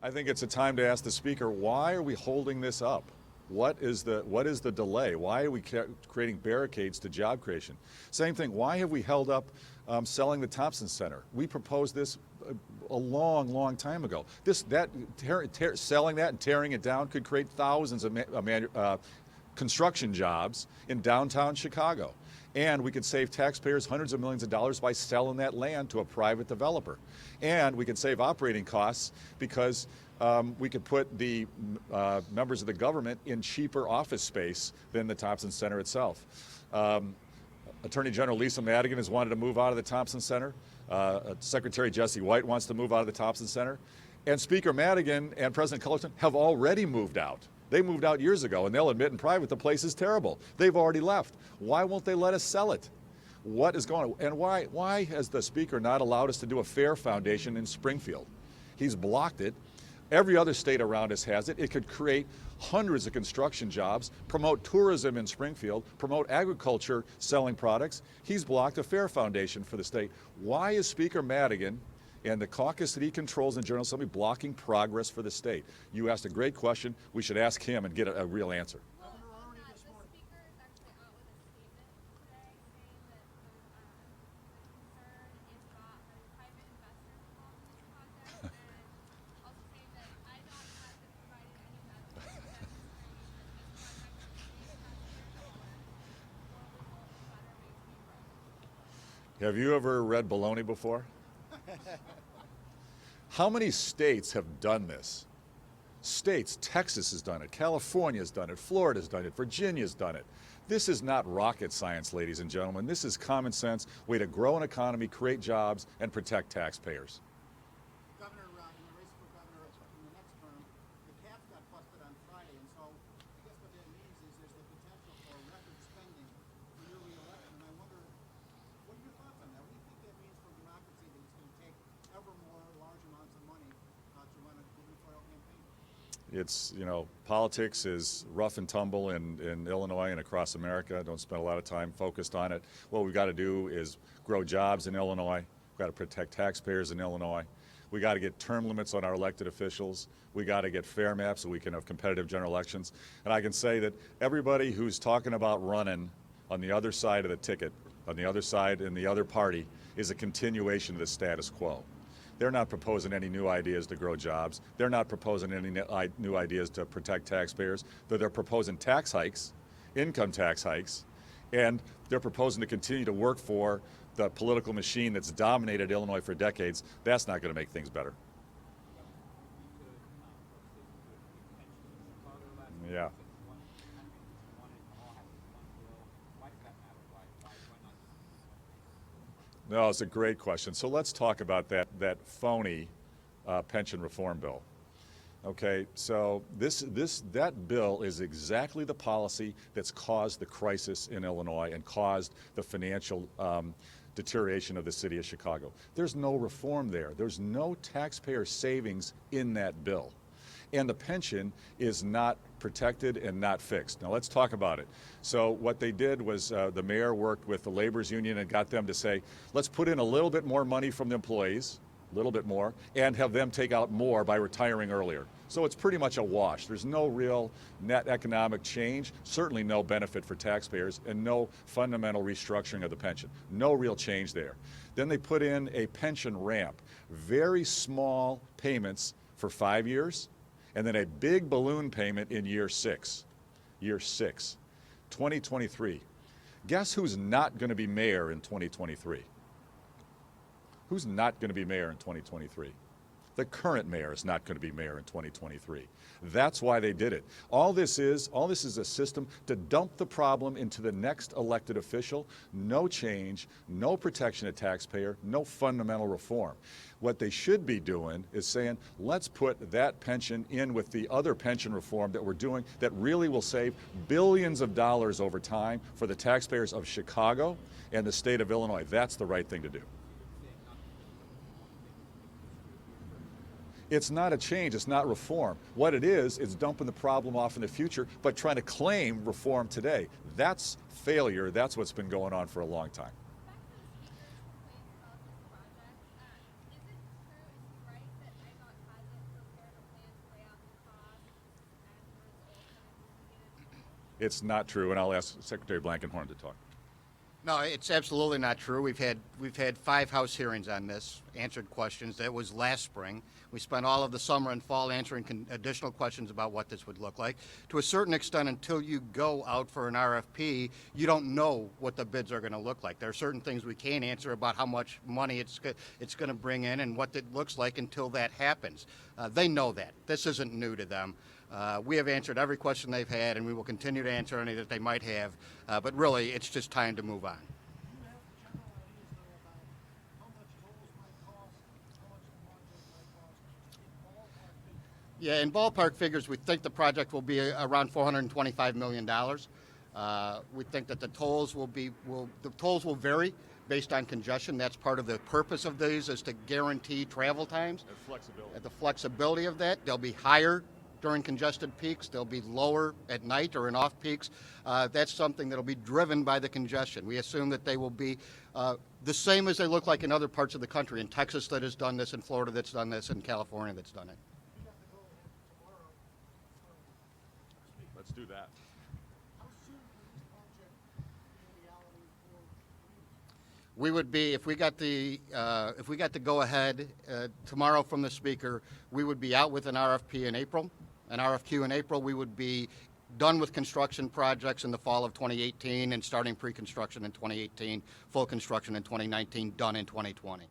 I think it's a time to ask the Speaker, why are we holding this up? What is the delay? Why are we creating barricades to job creation? Same thing, why have we held up selling the Thompson Center? We proposed this a long time ago. Selling that and tearing it down could create thousands of construction jobs in downtown Chicago. And we could save taxpayers hundreds of millions of dollars by selling that land to a private developer. And we could save operating costs because we could put the members of the government in cheaper office space than the Thompson Center itself. Attorney General Lisa Madigan has wanted to move out of the Thompson Center. Secretary Jesse White wants to move out of the Thompson Center. And Speaker Madigan and President Cullerton have already moved out. They moved out years ago, and they'll admit in private the place is terrible. They've already left. Why won't they let us sell it? What is going on? And why has the Speaker not allowed us to do a fair foundation in Springfield? He's blocked it. Every other state around us has it. It could create hundreds of construction jobs, promote tourism in Springfield, promote agriculture selling products. He's blocked a fair foundation for the state. Why is Speaker Madigan and the caucus that he controls in General Assembly blocking progress for the state? You asked a great question. We should ask him and get a real answer. Have you ever read baloney before? How many states have done this? States, Texas has done it, California has done it, Florida's done it, Virginia's done it. This is not rocket science, ladies and gentlemen. This is common sense, way to grow an economy, create jobs, and protect taxpayers. Governor, in the race for governor in the next term, the cap got busted on Friday, and so I guess what that means is there's the potential for record spending for your re-election. And I wonder, what are your thoughts on that? What do you think that means for democracy, that it's going to take ever more large amounts of money to run a gubernatorial campaign? It's, politics is rough and tumble in Illinois and across America. I don't spend a lot of time focused on it. What we've got to do is grow jobs in Illinois. We've got to protect taxpayers in Illinois. We got to get term limits on our elected officials. We got to get fair maps so we can have competitive general elections. And I can say that everybody who's talking about running on the other side of the ticket, on the other side in the other party, is a continuation of the status quo. They're not proposing any new ideas to grow jobs. They're not proposing any new ideas to protect taxpayers. They're proposing tax hikes, income tax hikes, and they're proposing to continue to work for the political machine that's dominated Illinois for decades. That's not going to make things better. Yeah. No, it's a great question. So let's talk about that phony pension reform bill. Okay, so that bill is exactly the policy that's caused the crisis in Illinois and caused the financial deterioration of the city of Chicago. There's no reform there. There's no taxpayer savings in that bill. And the pension is not protected and not fixed. Now let's talk about it. So what they did was the mayor worked with the labor's union and got them to say, let's put in a little bit more money from the employees, a little bit more, and have them take out more by retiring earlier. So it's pretty much a wash. There's no real net economic change, certainly no benefit for taxpayers, and no fundamental restructuring of the pension. No real change there. Then they put in a pension ramp, very small payments for 5 years, and then a big balloon payment in year 6, 2023. Guess who's not going to be mayor in 2023? Who's not going to be mayor in 2023? The current mayor is not going to be mayor in 2023. That's why they did it. All this is a system to dump the problem into the next elected official. No change, no protection of taxpayer, no fundamental reform. What they should be doing is saying, let's put that pension in with the other pension reform that we're doing that really will save billions of dollars over time for the taxpayers of Chicago and the state of Illinois. That's the right thing to do. It's not a change, it's not reform. What it is dumping the problem off in the future, but trying to claim reform today. That's failure. That's what's been going on for a long time. it's not true, and I'll ask Secretary Blankenhorn to talk. No, it's absolutely not true. We've had 5 House hearings on this, answered questions. That was last spring. We spent all of the summer and fall answering additional questions about what this would look like. To a certain extent, until you go out for an RFP, you don't know what the bids are going to look like. There are certain things we can't answer about how much money it's going to bring in and what it looks like until that happens. They know that. This isn't new to them. We have answered every question they've had, and we will continue to answer any that they might have. But really, it's just time to move on. Yeah, in ballpark figures, we think the project will be around $425 million. We think that the tolls will vary based on congestion. That's part of the purpose of these, is to guarantee travel times. And flexibility. The flexibility of that. They'll be higher during congested peaks. They'll be lower at night or in off peaks. That's something that'll be driven by the congestion. We assume that they will be the same as they look like in other parts of the country. In Texas that has done this, in Florida that's done this, in California that's done it. Let's do that. We would be, if we got the go ahead tomorrow from the Speaker, we would be out with an RFP in April. An RFQ in April. We would be done with construction projects in the fall of 2018 and starting pre-construction in 2018, full construction in 2019, done in 2020.